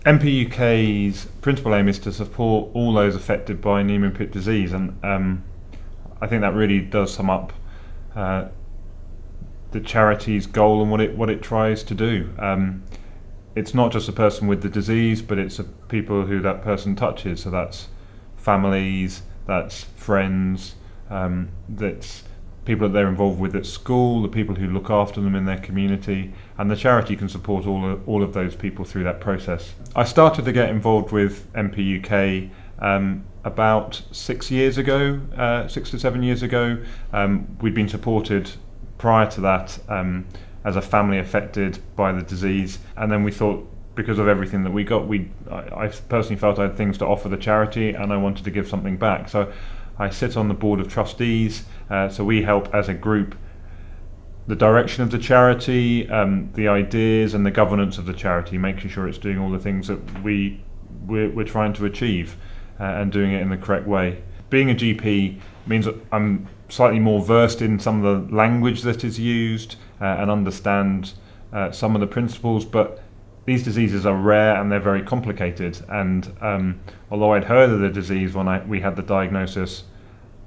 NPUK's principal aim is to support all those affected by Niemann-Pick disease, and I think that really does sum up the charity's goal and what it tries to do. It's not just a person with the disease, but it's people who that person touches. So that's families, that's friends, that's people that they're involved with at school, the people who look after them in their community, and the charity can support all of those people through that process. I started to get involved with NPUK about 6 years ago, 6 to 7 years ago. We'd been supported prior to that as a family affected by the disease, and then we thought, because of everything that we got, I personally felt I had things to offer the charity and I wanted to give something back. So I sit on the Board of Trustees, so we help as a group the direction of the charity, the ideas and the governance of the charity, making sure it's doing all the things that we're trying to achieve and doing it in the correct way. Being a GP means that I'm slightly more versed in some of the language that is used and understand some of the principles, but these diseases are rare and they're very complicated, and although I'd heard of the disease when we had the diagnosis,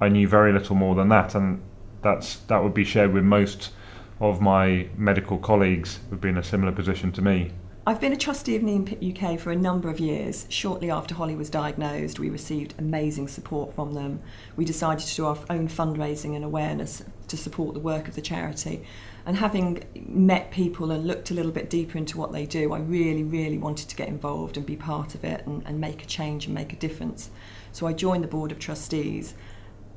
I knew very little more than that, and that would be shared with most of my medical colleagues who've been in a similar position to me. I've been a trustee of Niemann-Pick UK for a number of years. Shortly after Holly was diagnosed, we received amazing support from them. We decided to do our own fundraising and awareness to support the work of the charity. And having met people and looked a little bit deeper into what they do, I really, really wanted to get involved and be part of it and make a change and make a difference. So I joined the Board of Trustees,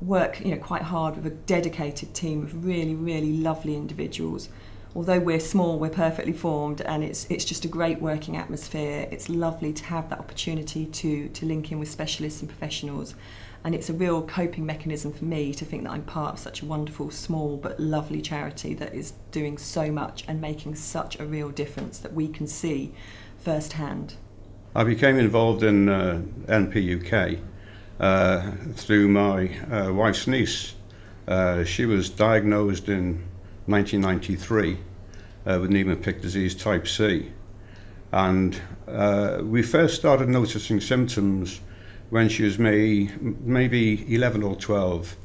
work quite hard with a dedicated team of really, really lovely individuals. Although we're small, we're perfectly formed, and it's just a great working atmosphere. It's lovely to have that opportunity to link in with specialists and professionals, and it's a real coping mechanism for me to think that I'm part of such a wonderful, small but lovely charity that is doing so much and making such a real difference that we can see firsthand. I became involved in NPUK through my wife's niece. She was diagnosed in 1993 with Niemann-Pick disease type C, and we first started noticing symptoms when she was maybe 11 or 12,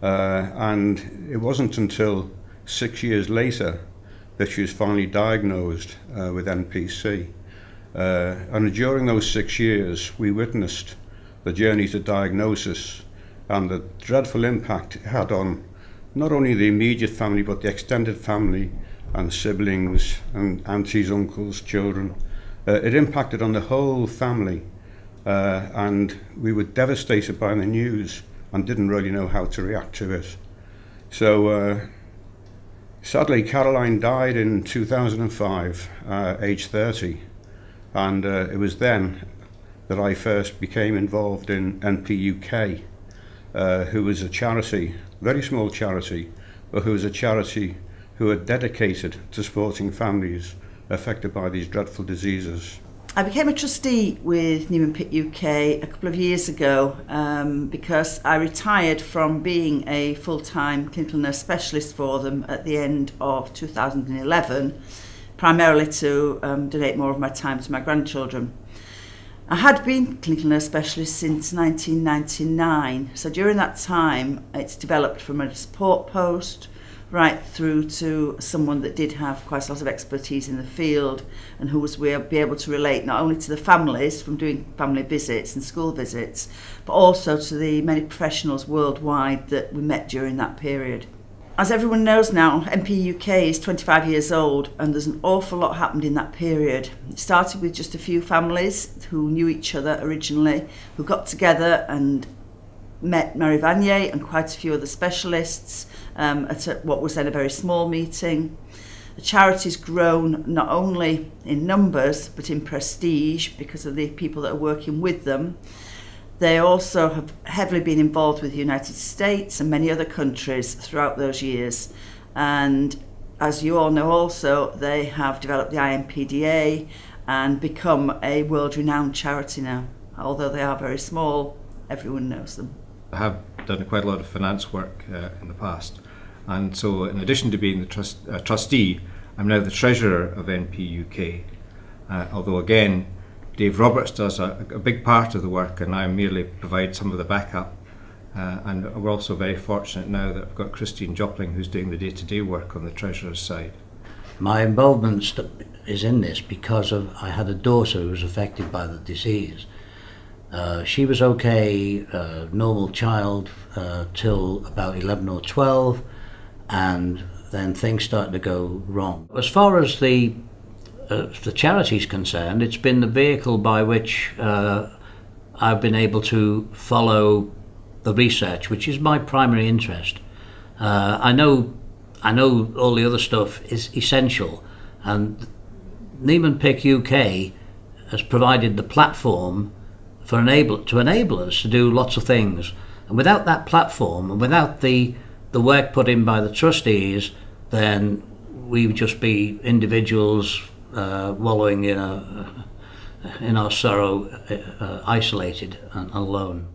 and it wasn't until 6 years later that she was finally diagnosed with NPC, and during those 6 years we witnessed the journey to diagnosis and the dreadful impact it had on not only the immediate family but the extended family and siblings and aunties, uncles, children. It impacted on the whole family, and we were devastated by the news and didn't really know how to react to it. So sadly, Caroline died in 2005, age 30, and it was then that I first became involved in NPUK, who was a charity, very small charity, but who was a charity who are dedicated to supporting families affected by these dreadful diseases. I became a trustee with Niemann-Pick UK a couple of years ago because I retired from being a full-time clinical nurse specialist for them at the end of 2011, primarily to donate more of my time to my grandchildren. I had been clinical nurse specialist since 1999, so during that time it's developed from a support post right through to someone that did have quite a lot of expertise in the field and who was be able to relate not only to the families from doing family visits and school visits, but also to the many professionals worldwide that we met during that period. As everyone knows now, NPUK is 25 years old, and there's an awful lot happened in that period. It started with just a few families who knew each other originally, who got together and met Mary Vanier and quite a few other specialists at what was then a very small meeting. The charity's grown not only in numbers but in prestige because of the people that are working with them. They also have heavily been involved with the United States and many other countries throughout those years. And as you all know also, they have developed the IMPDA and become a world-renowned charity now. Although they are very small, everyone knows them. I have done quite a lot of finance work in the past, and so in addition to being the trustee, I'm now the treasurer of NPUK, although again Dave Roberts does a big part of the work, and I merely provide some of the backup. And we're also very fortunate now that we've got Christine Jopling, who's doing the day-to-day work on the Treasurer's side. My involvement is in this because I had a daughter who was affected by the disease. She was okay, normal child, till about 11 or 12, and then things started to go wrong. As far as the charity is concerned, it's been the vehicle by which I've been able to follow the research, which is my primary interest. I know all the other stuff is essential, and Niemann-Pick UK has provided the platform to enable us to do lots of things. And without that platform, and without the work put in by the trustees, then we would just be individuals wallowing in our sorrow, isolated and alone.